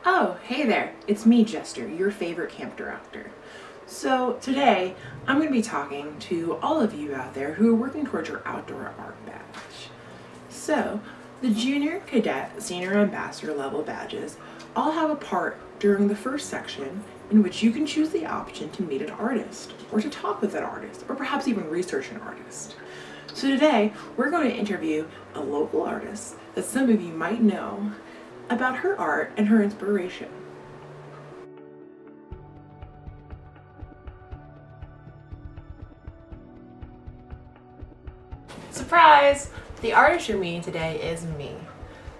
Oh, hey there, it's me, Jester, your favorite camp director. So today, I'm going to be talking to all of you out there who are working towards your outdoor art badge. So, the junior, cadet, senior ambassador level badges all have a part during the first section in which you can choose the option to meet an artist, or to talk with an artist, or perhaps even research an artist. So today, we're going to interview a local artist that some of you might know about her art and her inspiration. Surprise! The artist you're meeting today is me.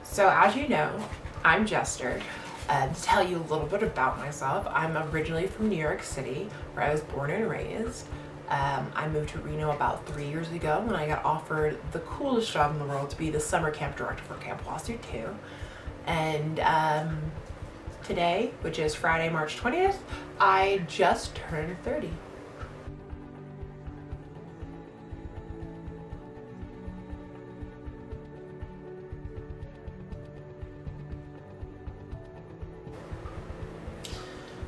So as you know, I'm Jester. To tell you a little bit about myself, I'm originally from New York City, where I was born and raised. I moved to Reno about 3 years ago when I got offered the coolest job in the world to be the summer camp director for Camp Wassoo 2. And today, which is Friday, March 20th, I just turned 30.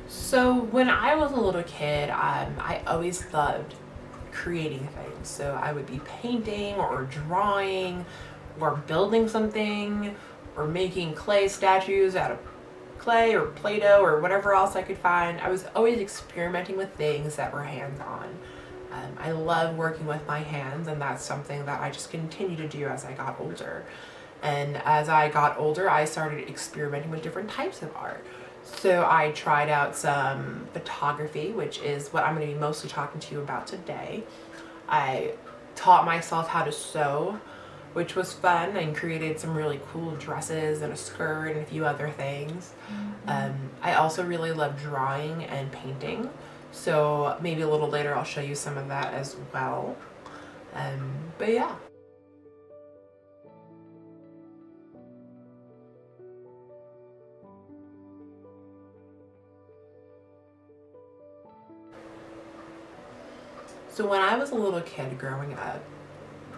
So when I was a little kid, I always loved creating things. So I would be painting or drawing or building something or making clay statues out of clay or Play-Doh or whatever else I could find. I was always experimenting with things that were hands-on. I love working with my hands, and that's something that I just continued to do as I got older. And as I got older, I started experimenting with different types of art. So I tried out some photography, which is what I'm going to be mostly talking to you about today. I taught myself how to sew, which was fun, and created some really cool dresses and a skirt and a few other things. I also really love drawing and painting, so maybe a little later I'll show you some of that as well. But yeah. So when I was a little kid growing up,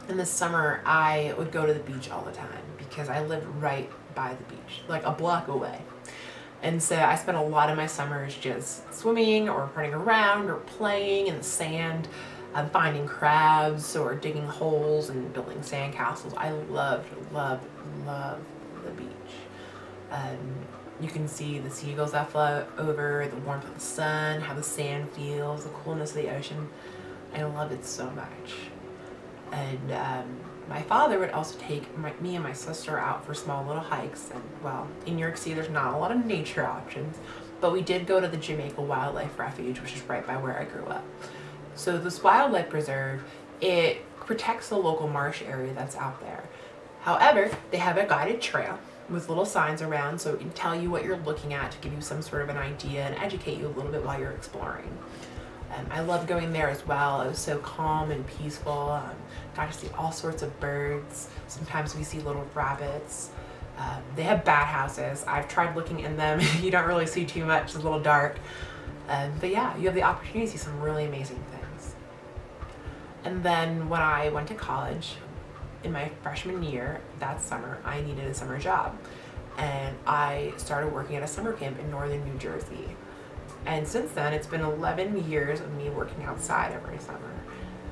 in the summer I would go to the beach all the time because I lived right by the beach, like a block away. And so I spent a lot of my summers just swimming or running around or playing in the sand, finding crabs or digging holes and building sandcastles. I loved the beach. You can see the seagulls that fly over, the warmth of the sun, how the sand feels, the coolness of the ocean. I love it so much. And my father would also take me and my sister out for small little hikes. And well, in New York City there's not a lot of nature options, but we did go to the Jamaica Wildlife Refuge, which is right by where I grew up. So this wildlife preserve, it protects the local marsh area that's out there. However, they have a guided trail with little signs around so it can tell you what you're looking at to give you some sort of an idea and educate you a little bit while you're exploring. I loved going there as well. It was so calm and peaceful. Got to see all sorts of birds. Sometimes we see little rabbits. They have bat houses. I've tried looking in them. You don't really see too much. It's a little dark. But yeah, you have the opportunity to see some really amazing things. And then when I went to college, in my freshman year, that summer, I needed a summer job. And I started working at a summer camp in northern New Jersey. And since then, it's been 11 years of me working outside every summer.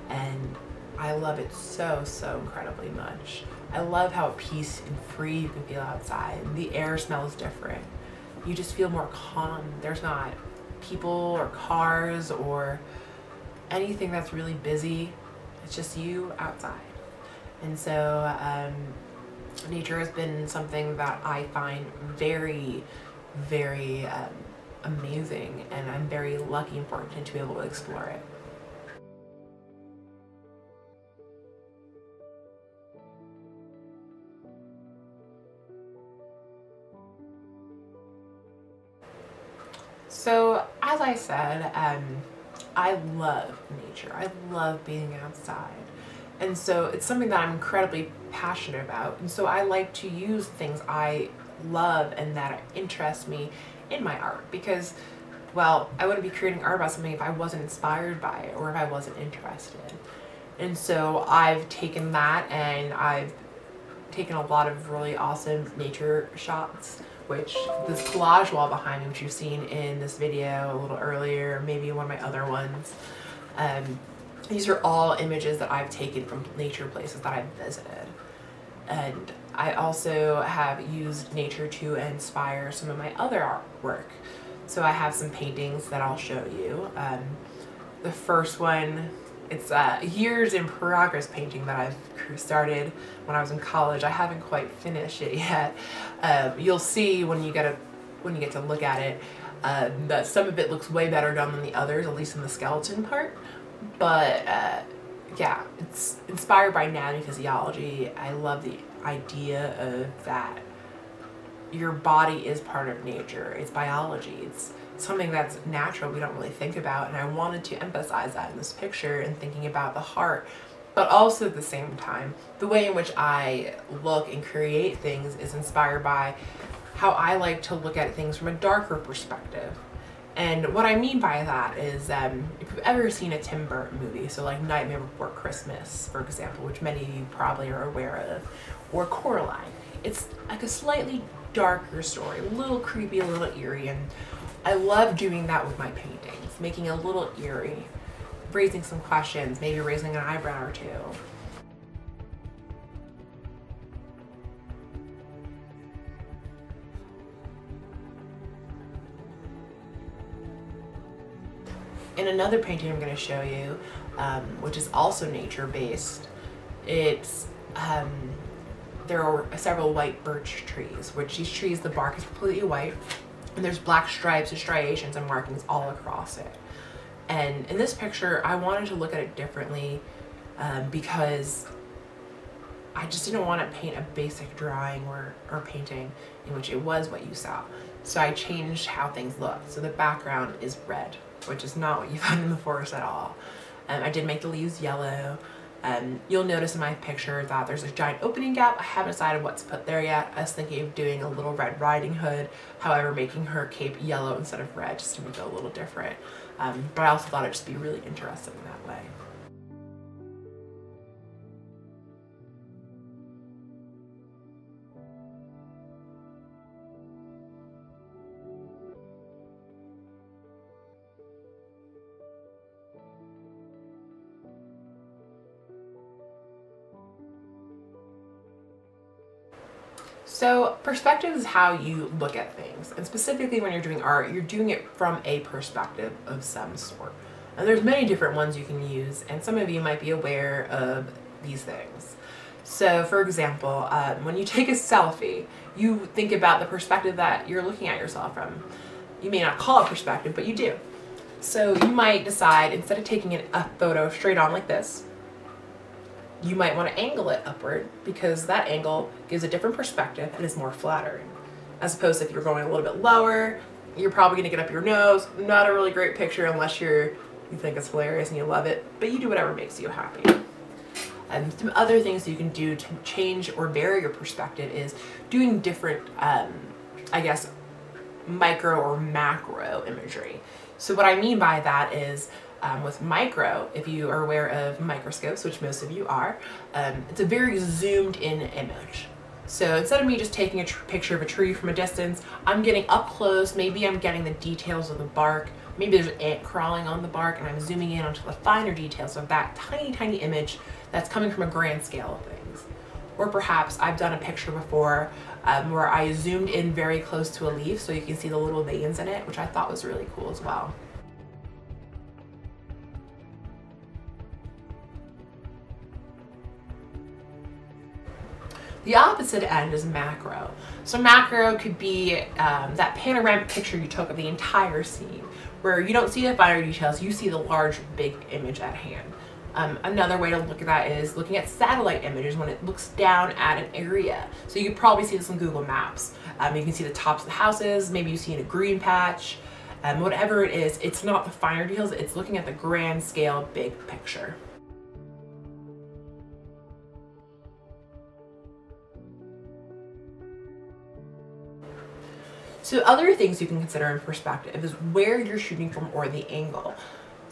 And I love it so, so incredibly much. I love how at peace and free you can feel outside. The air smells different. You just feel more calm. There's not people or cars or anything that's really busy. It's just you outside. And so nature has been something that I find very, very amazing, and I'm very lucky and fortunate to be able to explore it. So as I said, I love nature. I love being outside. And so it's something that I'm incredibly passionate about. And so I like to use things I love and that interest me in my art because, well, I wouldn't be creating art about something if I wasn't inspired by it or if I wasn't interested. And so I've taken that and I've taken a lot of really awesome nature shots which this collage wall behind me, which you've seen in this video a little earlier, maybe one of my other ones. These are all images that I've taken from nature places that I've visited. And I also have used nature to inspire some of my other artwork. So I have some paintings that I'll show you. The first one, it's years in progress painting that I've started when I was in college. I haven't quite finished it yet. You'll see when you get to look at it that some of it looks way better done than the others, at least in the skeleton part. But yeah, it's inspired by anatomy physiology. I love the idea of that your body is part of nature. It's biology. It's something that's natural we don't really think about, and I wanted to emphasize that in this picture and thinking about the heart. But also at the same time, the way in which I look and create things is inspired by how I like to look at things from a darker perspective. And what I mean by that is, if you've ever seen a Tim Burton movie, so like Nightmare Before Christmas, for example, which many of you probably are aware of, or Coraline, it's like a slightly darker story, a little creepy, a little eerie, and I love doing that with my paintings, making it a little eerie, raising some questions, maybe raising an eyebrow or two. In another painting I'm going to show you, which is also nature-based, it's there are several white birch trees, which these trees, the bark is completely white, and there's black stripes and striations and markings all across it. And in this picture, I wanted to look at it differently because I just didn't want to paint a basic drawing or painting in which it was what you saw. So I changed how things look. So the background is red, which is not what you find in the forest at all. I did make the leaves yellow. You'll notice in my picture that there's a giant opening gap. I haven't decided what to put there yet. I was thinking of doing a little Red Riding Hood, however making her cape yellow instead of red just to make it a little different. But I also thought it'd just be really interesting that way. So perspective is how you look at things, and specifically when you're doing art, you're doing it from a perspective of some sort. And there's many different ones you can use, and some of you might be aware of these things. So for example, when you take a selfie, you think about the perspective that you're looking at yourself from. You may not call it perspective, but you do. So you might decide, instead of taking a photo straight on like this, you might want to angle it upward because that angle gives a different perspective and is more flattering. As opposed to if you're going a little bit lower, you're probably going to get up your nose. Not a really great picture unless you think it's hilarious and you love it, but you do whatever makes you happy. And some other things you can do to change or vary your perspective is doing different, I guess, micro or macro imagery. So what I mean by that is, with micro, if you are aware of microscopes, which most of you are, it's a very zoomed in image. So instead of me just taking a picture of a tree from a distance, I'm getting up close, maybe I'm getting the details of the bark, maybe there's an ant crawling on the bark, and I'm zooming in onto the finer details of that tiny, tiny image that's coming from a grand scale of things. Or perhaps I've done a picture before where I zoomed in very close to a leaf so you can see the little veins in it, which I thought was really cool as well. The opposite end is macro. So macro could be that panoramic picture you took of the entire scene, where you don't see the finer details, you see the large, big image at hand. Another way to look at that is looking at satellite images when it looks down at an area. So you can probably see this on Google Maps. You can see the tops of the houses, maybe you see in a green patch, whatever it is, it's not the finer details, it's looking at the grand scale, big picture. So other things you can consider in perspective is where you're shooting from or the angle.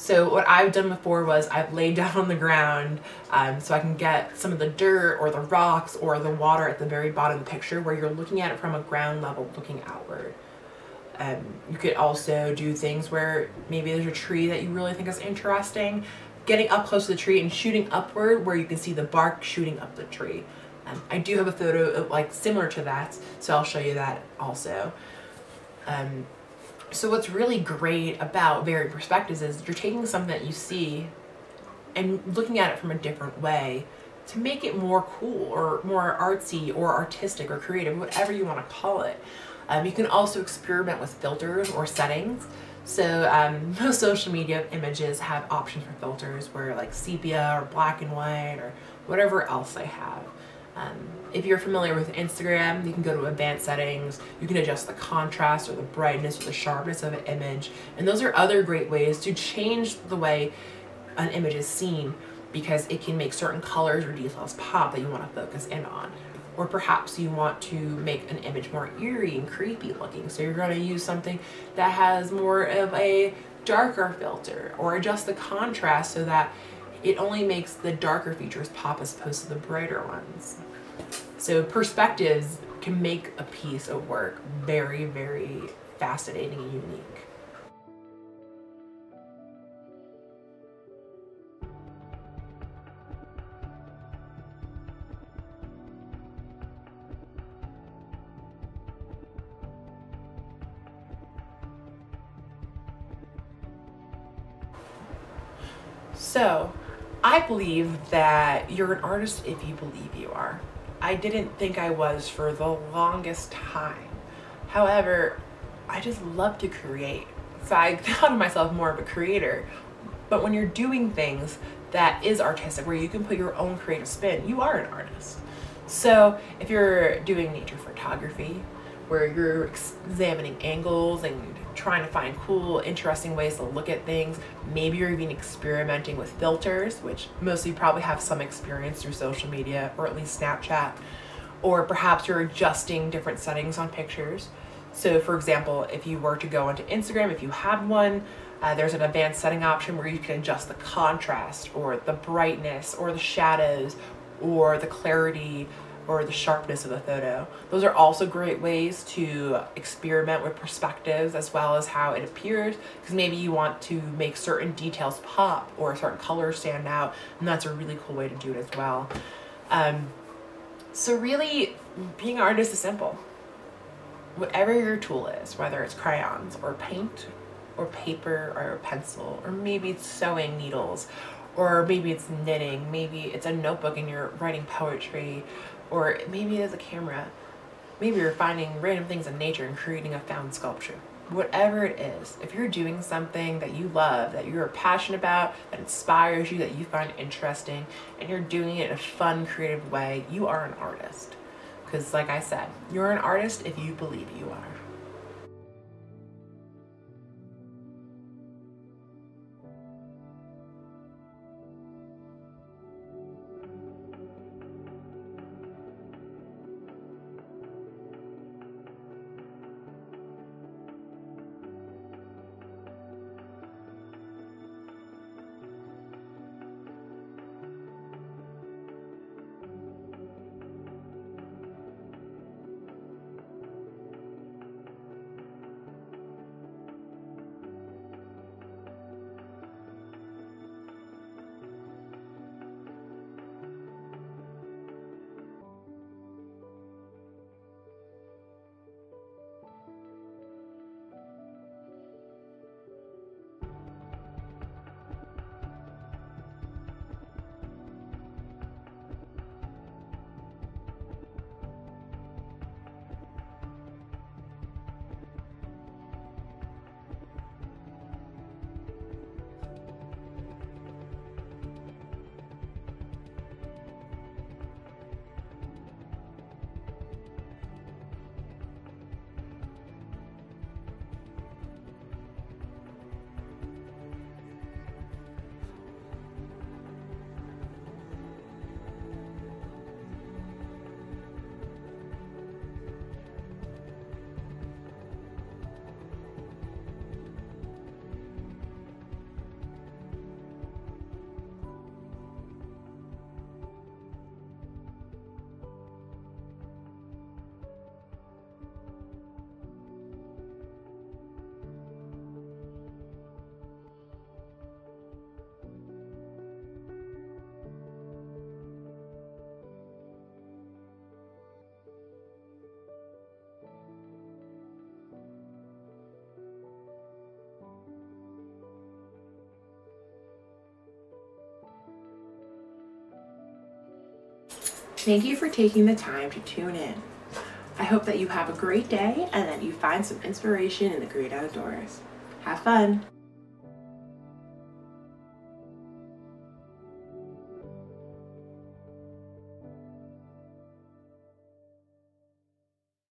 So what I've done before was I've laid down on the ground so I can get some of the dirt or the rocks or the water at the very bottom of the picture where you're looking at it from a ground level looking outward. You could also do things where maybe there's a tree that you really think is interesting, getting up close to the tree and shooting upward where you can see the bark shooting up the tree. I do have a photo of, like, similar to that, so I'll show you that also. So what's really great about varied perspectives is you're taking something that you see and looking at it from a different way to make it more cool or more artsy or artistic or creative, whatever you want to call it. You can also experiment with filters or settings. So most social media images have options for filters where, like, sepia or black and white or whatever else they have. If you're familiar with Instagram, you can go to advanced settings, you can adjust the contrast or the brightness or the sharpness of an image, and those are other great ways to change the way an image is seen, because it can make certain colors or details pop that you want to focus in on. Or perhaps you want to make an image more eerie and creepy looking, so you're going to use something that has more of a darker filter, or adjust the contrast so that it only makes the darker features pop as opposed to the brighter ones. So perspectives can make a piece of work very, very fascinating and unique. So, I believe that you're an artist if you believe you are. I didn't think I was for the longest time. However, I just love to create. So I thought of myself more of a creator. But when you're doing things that is artistic, where you can put your own creative spin, you are an artist. So if you're doing nature photography, where you're examining angles and trying to find cool, interesting ways to look at things, maybe you're even experimenting with filters, which most of you probably have some experience through social media, or at least Snapchat, or perhaps you're adjusting different settings on pictures. So for example, if you were to go into Instagram, if you have one, there's an advanced setting option where you can adjust the contrast or the brightness or the shadows or the clarity or the sharpness of the photo. Those are also great ways to experiment with perspectives as well as how it appears, because maybe you want to make certain details pop or certain colors stand out, and that's a really cool way to do it as well. So really, being an artist is simple. Whatever your tool is, whether it's crayons or paint or paper or a pencil, or maybe it's sewing needles, or maybe it's knitting, maybe it's a notebook and you're writing poetry, or maybe it's a camera. Maybe you're finding random things in nature and creating a found sculpture. Whatever it is, if you're doing something that you love, that you're passionate about, that inspires you, that you find interesting, and you're doing it in a fun, creative way, you are an artist. Because like I said, you're an artist if you believe you are. Thank you for taking the time to tune in. I hope that you have a great day and that you find some inspiration in the great outdoors. Have fun!